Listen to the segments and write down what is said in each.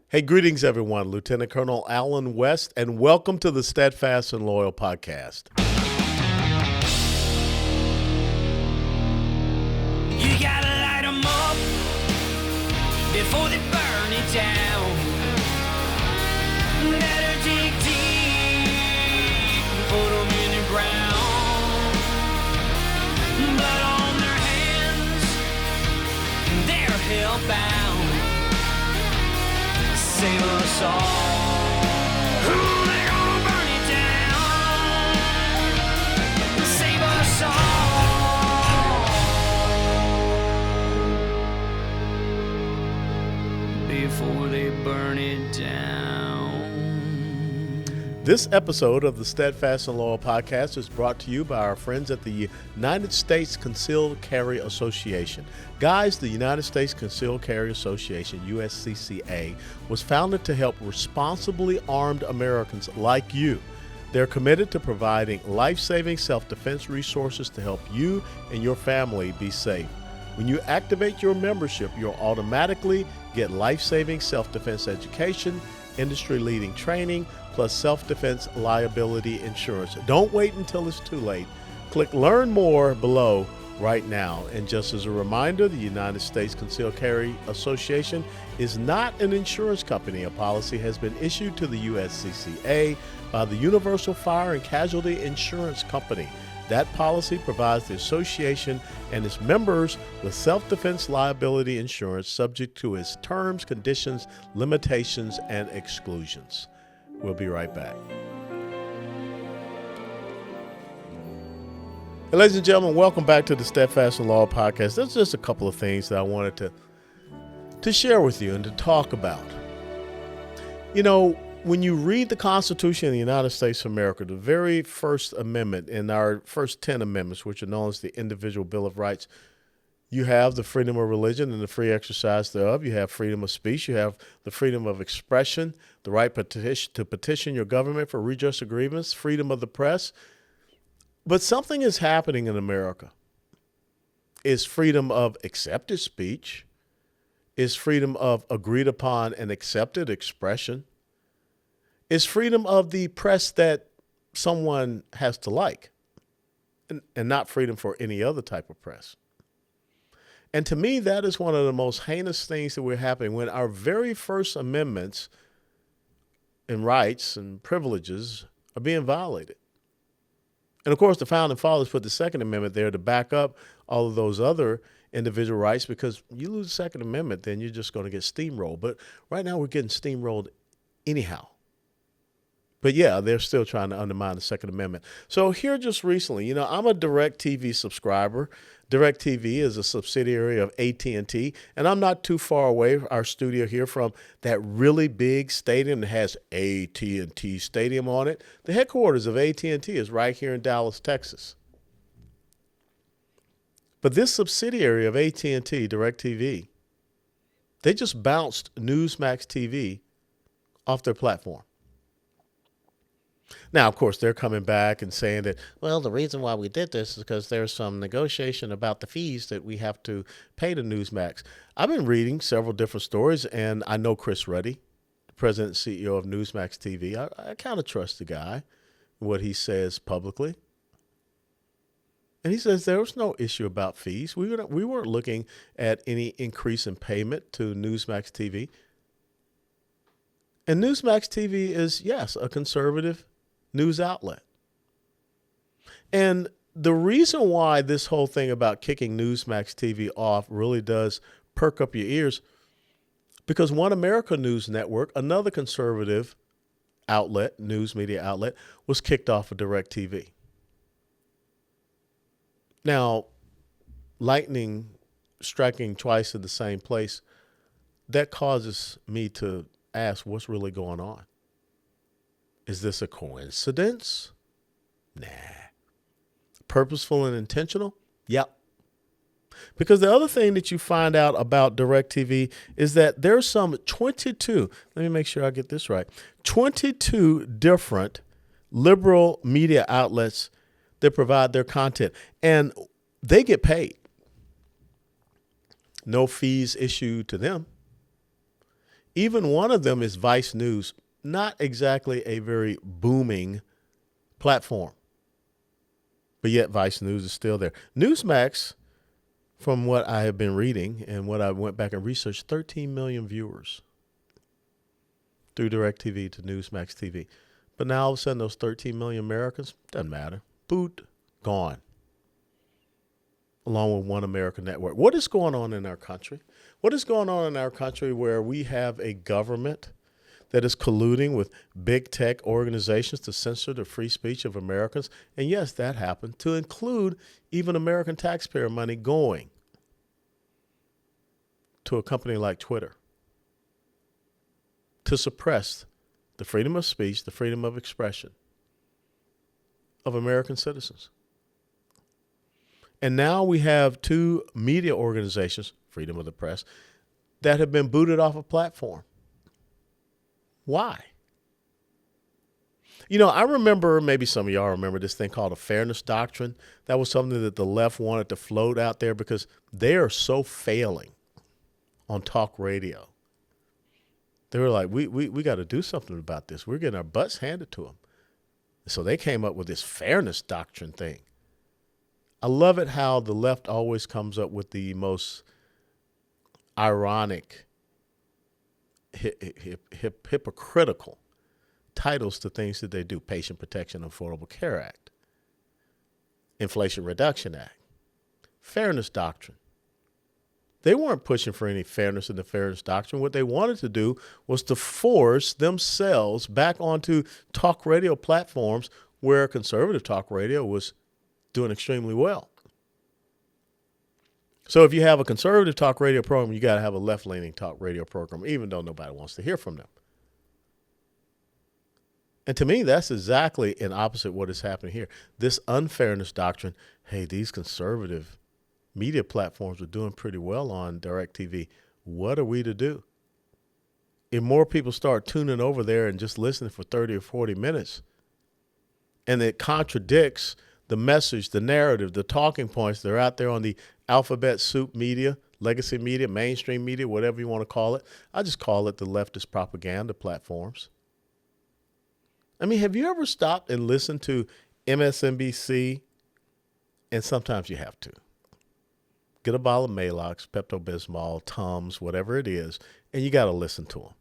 Hey, greetings, everyone. Lieutenant Colonel Alan West, and welcome to the Steadfast and Loyal podcast. You gotta light 'em up before they burn it down. Better dig deep and put 'em in the ground. Blood on their hands, they're hellbound. Save us all. Ooh, they're gonna burn it down. Save us all before they burn it down. This episode of the Steadfast and Loyal podcast is brought to you by our friends at the United States Concealed Carry Association. Guys, the United States Concealed Carry Association, USCCA, was founded to help responsibly armed Americans like you. They're committed to providing life-saving self-defense resources to help you and your family be safe. When you activate your membership, you'll automatically get life-saving self-defense education, industry-leading training, plus self-defense liability insurance. Don't wait until it's too late. Click Learn More below right now. And just as a reminder, the United States Concealed Carry Association is not an insurance company. A policy has been issued to the USCCA by the Universal Fire and Casualty Insurance Company. That policy provides the association and its members with self-defense liability insurance subject to its terms, conditions, limitations, and exclusions. We'll be right back. Hey, ladies and gentlemen, welcome back to the Steadfast and Loyal podcast. There's just a couple of things that I wanted to share with you and to talk about. You know, when you read the Constitution of the United States of America, the very first amendment in our first 10 amendments, which are known as the Individual Bill of Rights, you have the freedom of religion and the free exercise thereof. You have freedom of speech. You have the freedom of expression, the right to petition your government for redress of grievance, freedom of the press. But something is happening in America. Is freedom of accepted speech, is freedom of agreed upon and accepted expression, is freedom of the press that someone has to like, and not freedom for any other type of press. And to me, that is one of the most heinous things that we're happening when our very first amendments and rights and privileges are being violated. And of course, the founding fathers put the Second Amendment there to back up all of those other individual rights, because you lose the Second Amendment, then you're just going to get steamrolled. But right now we're getting steamrolled anyhow. But yeah, they're still trying to undermine the Second Amendment. So here just recently, I'm a DirecTV subscriber. DirecTV is a subsidiary of AT&T, and I'm not too far away, our studio here, from that really big stadium that has AT&T Stadium on it. The headquarters of AT&T is right here in Dallas, Texas. But this subsidiary of AT&T, DirecTV, they just bounced Newsmax TV off their platform. Now, of course, they're coming back and saying that, well, the reason why we did this is because there's some negotiation about the fees that we have to pay to Newsmax. I've been reading several different stories, and I know Chris Ruddy, the president and CEO of Newsmax TV. I kind of trust the guy, what he says publicly. And he says there was no issue about fees. We weren't looking at any increase in payment to Newsmax TV. And Newsmax TV is, yes, a conservative news outlet. And the reason why this whole thing about kicking Newsmax TV off really does perk up your ears, because One America News Network, another conservative outlet, news media outlet, was kicked off of DirecTV. Now, lightning striking twice in the same place, that causes me to ask, what's really going on? Is this a coincidence? Nah. Purposeful and intentional? Yep. Because the other thing that you find out about DirecTV is that there's some 22, let me make sure I get this right, 22 different liberal media outlets that provide their content, and they get paid. No fees issued to them. Even one of them is Vice News, not exactly a very booming platform. But yet Vice News is still there. Newsmax, from what I have been reading and what I went back and researched, 13 million viewers through DirecTV to Newsmax TV. But now all of a sudden those 13 million Americans, doesn't matter. Boot, gone. Along with One American Network. What is going on in our country? What is going on in our country where we have a government that is colluding with big tech organizations to censor the free speech of Americans? And yes, that happened, to include even American taxpayer money going to a company like Twitter to suppress the freedom of speech, the freedom of expression of American citizens. And now we have two media organizations, freedom of the press, that have been booted off a platform. Why? You know, I remember, maybe some of y'all remember this thing called a fairness doctrine. That was something that the left wanted to float out there because they are so failing on talk radio. They were like, we got to do something about this. We're getting our butts handed to them. So they came up with this fairness doctrine thing. I love it how the left always comes up with the most ironic, hypocritical titles to things that they do. Patient Protection and Affordable Care Act, Inflation Reduction Act, Fairness Doctrine. They weren't pushing for any fairness in the fairness doctrine. What they wanted to do was to force themselves back onto talk radio platforms where conservative talk radio was doing extremely well. So if you have a conservative talk radio program, you got to have a left-leaning talk radio program, even though nobody wants to hear from them. And to me, that's exactly an opposite what is happening here. This unfairness doctrine, hey, these conservative media platforms are doing pretty well on DirecTV. What are we to do? If more people start tuning over there and just listening for 30 or 40 minutes, and it contradicts the message, the narrative, the talking points that are out there on the alphabet soup media, legacy media, mainstream media, whatever you want to call it. I just call it the leftist propaganda platforms. I mean, have you ever stopped and listened to MSNBC? And sometimes you have to. Get a bottle of Maalox, Pepto-Bismol, Tums, whatever it is, and you got to listen to them.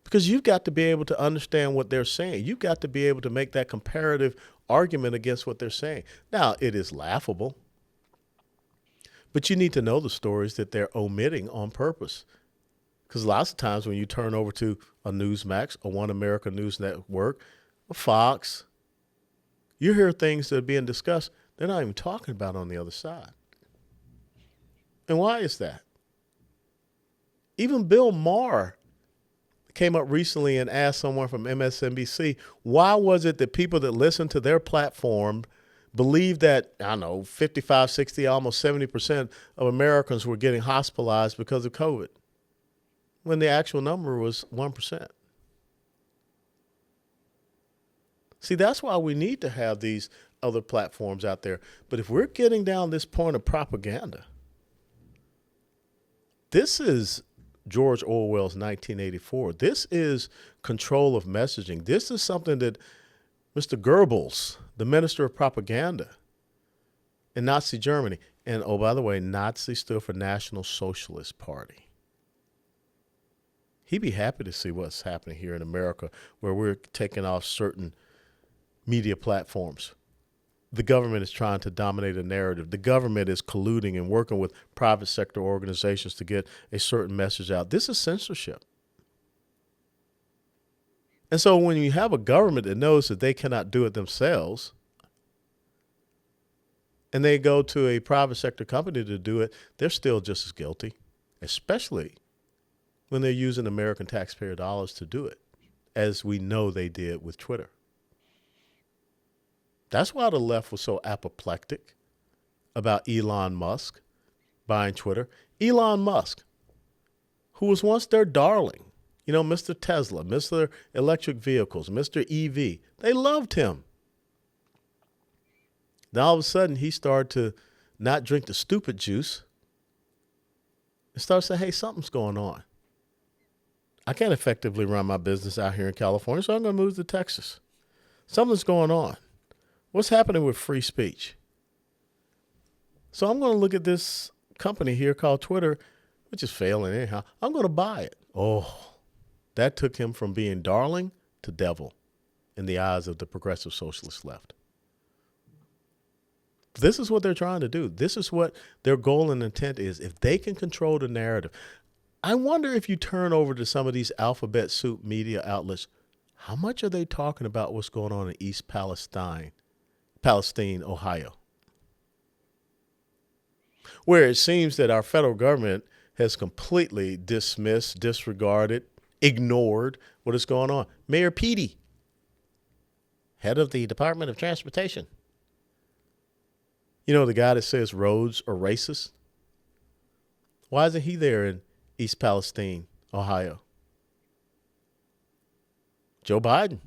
Because you've got to be able to understand what they're saying. You've got to be able to make that comparative argument against what they're saying. Now, it is laughable, but you need to know the stories that they're omitting on purpose. Because lots of times when you turn over to a Newsmax, a One America News Network, a Fox, you hear things that are being discussed they're not even talking about on the other side. And why is that? Even Bill Maher came up recently and asked someone from MSNBC, why was it that people that listened to their platform believed that, 55, 60, almost 70% of Americans were getting hospitalized because of COVID, when the actual number was 1%. See, that's why we need to have these other platforms out there. But if we're getting down this point of propaganda, this is George Orwell's 1984. This is control of messaging. This is something that Mr. Goebbels, the minister of propaganda in Nazi Germany, and oh, by the way, Nazi stood for National Socialist Party. He'd be happy to see what's happening here in America, where we're taking off certain media platforms. The government is trying to dominate a narrative. The government is colluding and working with private sector organizations to get a certain message out. This is censorship. And so when you have a government that knows that they cannot do it themselves, and they go to a private sector company to do it, they're still just as guilty, especially when they're using American taxpayer dollars to do it, as we know they did with Twitter. That's why the left was so apoplectic about Elon Musk buying Twitter. Elon Musk, who was once their darling, Mr. Tesla, Mr. Electric Vehicles, Mr. EV, they loved him. Then all of a sudden, he started to not drink the stupid juice and started saying, hey, something's going on. I can't effectively run my business out here in California, so I'm going to move to Texas. Something's going on. What's happening with free speech? So I'm going to look at this company here called Twitter, which is failing anyhow. I'm going to buy it. Oh, that took him from being darling to devil in the eyes of the progressive socialist left. This is what they're trying to do. This is what their goal and intent is. If they can control the narrative, I wonder if you turn over to some of these alphabet soup media outlets, how much are they talking about what's going on in East Palestine, Ohio? Where it seems that our federal government has completely dismissed, disregarded, ignored what is going on. Mayor Petey, head of the Department of Transportation. You know, the guy that says roads are racist? Why isn't he there in East Palestine, Ohio? Joe Biden.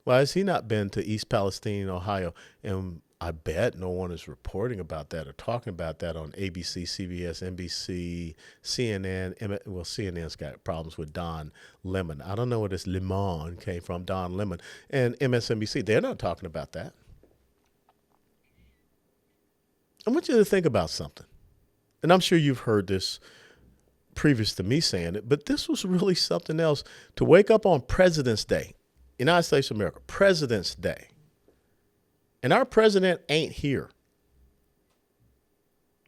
Why has he not been to East Palestine, Ohio? And I bet no one is reporting about that or talking about that on ABC, CBS, NBC, CNN. Well, CNN's got problems with Don Lemon. I don't know where this Lemon came from, Don Lemon. And MSNBC, they're not talking about that. I want you to think about something. And I'm sure you've heard this previous to me saying it, but this was really something else. To wake up on President's Day, United States of America, President's Day, and our president ain't here.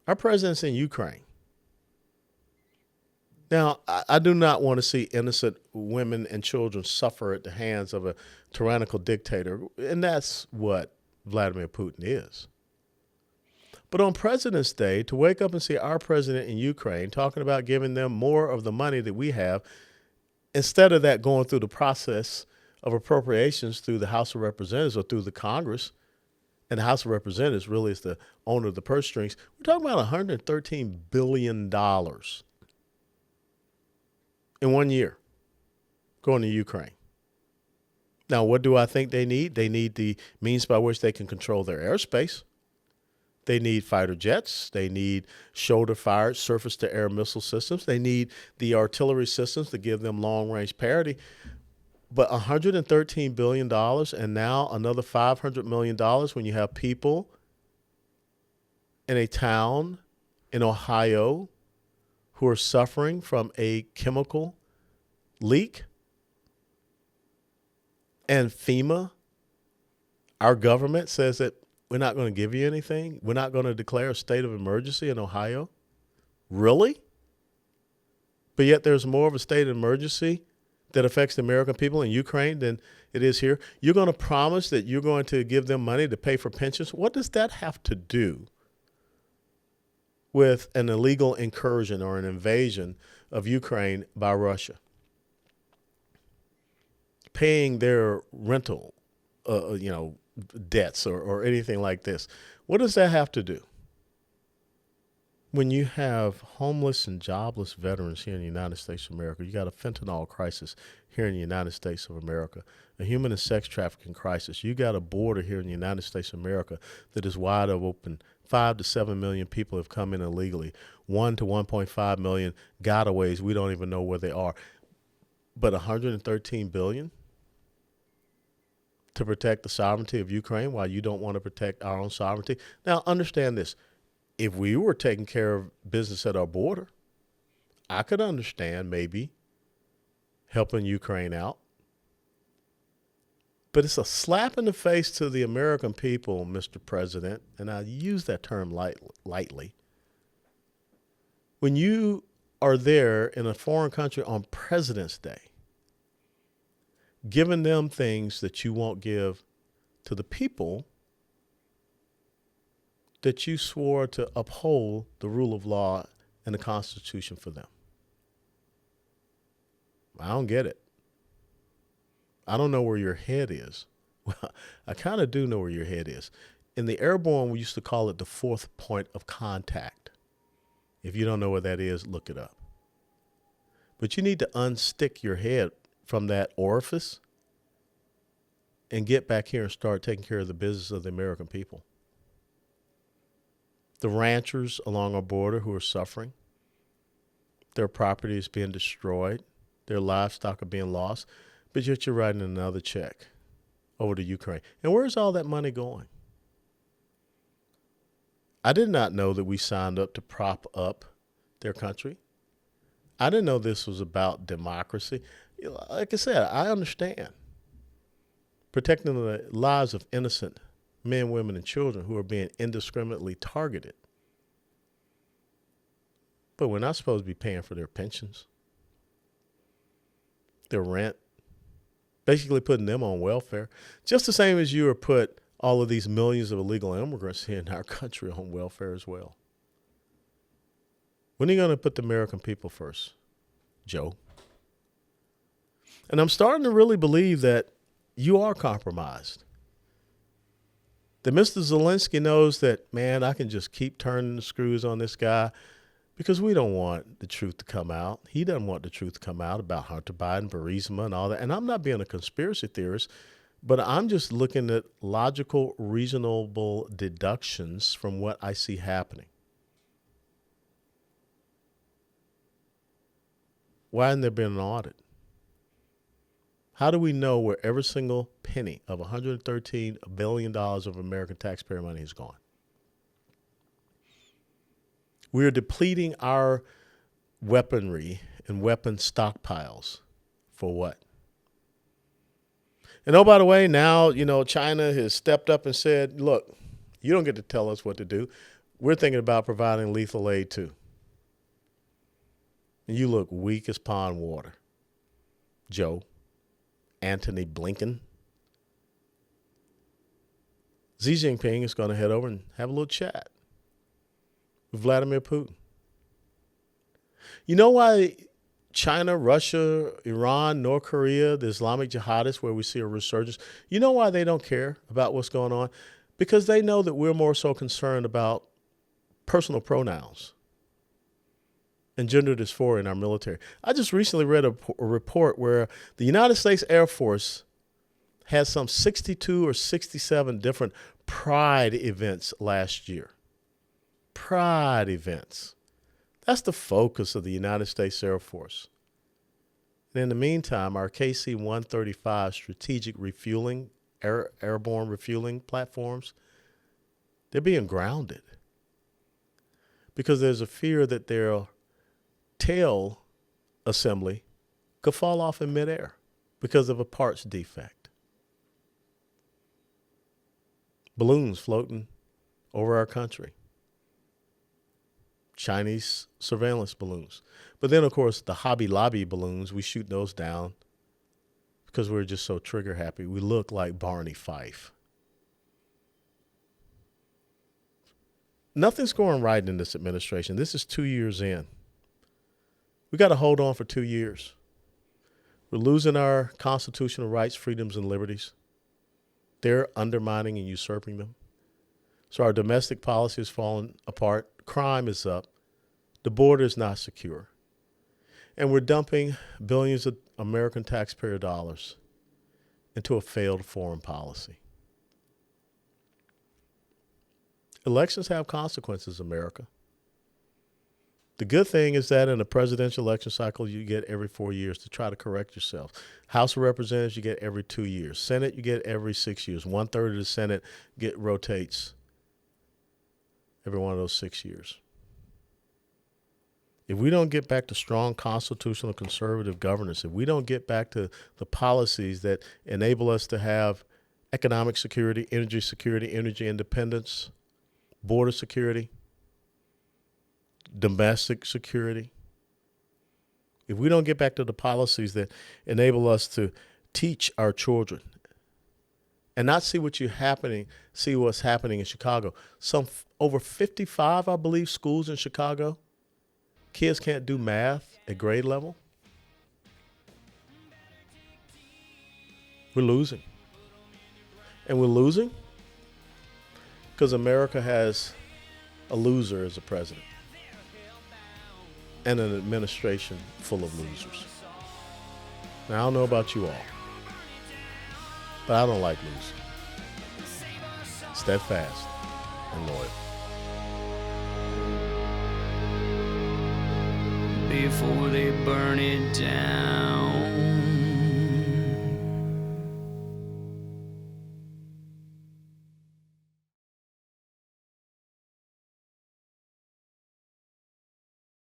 Our president's in Ukraine. Now, I do not want to see innocent women and children suffer at the hands of a tyrannical dictator, and that's what Vladimir Putin is. But on President's Day, to wake up and see our president in Ukraine talking about giving them more of the money that we have, instead of that going through the process of appropriations through the House of Representatives or through the Congress, and the House of Representatives really is the owner of the purse strings, we're talking about $113 billion in 1 year going to Ukraine. Now, what do I think they need? They need the means by which they can control their airspace. They need fighter jets. They need shoulder-fired surface-to-air missile systems. They need the artillery systems to give them long-range parity. But $113 billion and now another $500 million when you have people in a town in Ohio who are suffering from a chemical leak. And FEMA, our government, says that we're not going to give you anything. We're not going to declare a state of emergency in Ohio. Really? But yet there's more of a state of emergency that affects the American people in Ukraine than it is here. You're going to promise that you're going to give them money to pay for pensions. What does that have to do with an illegal incursion or an invasion of Ukraine by Russia? Paying their rental, debts or anything like this. What does that have to do? When you have homeless and jobless veterans here in the United States of America, you got a fentanyl crisis here in the United States of America, a human and sex trafficking crisis. You got a border here in the United States of America that is wide open. 5 to 7 million people have come in illegally. 1 to 1.5 million gotaways. We don't even know where they are. But $113 billion to protect the sovereignty of Ukraine while you don't want to protect our own sovereignty. Now, understand this. If we were taking care of business at our border, I could understand maybe helping Ukraine out. But it's a slap in the face to the American people, Mr. President, and I use that term lightly. When you are there in a foreign country on President's Day, giving them things that you won't give to the people that you swore to uphold the rule of law and the Constitution for them. I don't get it. I don't know where your head is. Well, I kind of do know where your head is. In the airborne, we used to call it the fourth point of contact. If you don't know what that is, look it up. But you need to unstick your head from that orifice and get back here and start taking care of the business of the American people. The ranchers along our border who are suffering, their property is being destroyed. Their livestock are being lost, but yet you're writing another check over to Ukraine. And where's all that money going? I did not know that we signed up to prop up their country. I didn't know this was about democracy. Like I said, I understand protecting the lives of innocent men, women, and children who are being indiscriminately targeted. But we're not supposed to be paying for their pensions, their rent, basically putting them on welfare, just the same as you are put all of these millions of illegal immigrants here in our country on welfare as well. When are you going to put the American people first, Joe? And I'm starting to really believe that you are compromised. That Mr. Zelensky knows that, man, I can just keep turning the screws on this guy because we don't want the truth to come out. He doesn't want the truth to come out about Hunter Biden, Burisma, and all that. And I'm not being a conspiracy theorist, but I'm just looking at logical, reasonable deductions from what I see happening. Why hasn't there been an audit? How do we know where every single penny of $113 billion of American taxpayer money is gone? We are depleting our weaponry and weapon stockpiles for what? And oh, by the way, now, China has stepped up and said, look, you don't get to tell us what to do. We're thinking about providing lethal aid too. And you look weak as pond water, Joe. Antony Blinken. Xi Jinping is going to head over and have a little chat with Vladimir Putin. You know why China, Russia, Iran, North Korea, the Islamic jihadists, where we see a resurgence, you know why they don't care about what's going on? Because they know that we're more so concerned about personal pronouns and gender dysphoria in our military. I just recently read a report where the United States Air Force had some 62 or 67 different pride events last year. Pride events. That's the focus of the United States Air Force. And in the meantime, our KC-135 strategic refueling, airborne refueling platforms, they're being grounded because there's a fear that their tail assembly could fall off in midair because of a parts defect. Balloons floating over our country. Chinese surveillance balloons. But then, of course, the Hobby Lobby balloons, we shoot those down because we're just so trigger happy. We look like Barney Fife. Nothing's going right in this administration. This is 2 years in. We got to hold on for 2 years. We're losing our constitutional rights, freedoms, and liberties. They're undermining and usurping them. So our domestic policy is falling apart. Crime is up. The border is not secure. And we're dumping billions of American taxpayer dollars into a failed foreign policy. Elections have consequences, America. The good thing is that in a presidential election cycle, you get every 4 years to try to correct yourself. House of Representatives, you get every 2 years. Senate, you get every 6 years. 1/3 of the Senate rotates every one of those 6 years. If we don't get back to strong constitutional conservative governance, if we don't get back to the policies that enable us to have economic security, energy independence, border security, domestic security, if we don't get back to the policies that enable us to teach our children and not see what's happening in Chicago. Over 55, I believe, schools in Chicago, kids can't do math at grade level. We're losing. And we're losing because America has a loser as a president and an administration full of losers. Now, I don't know about you all, but I don't like losing. Steadfast and loyal. Before they burn it down.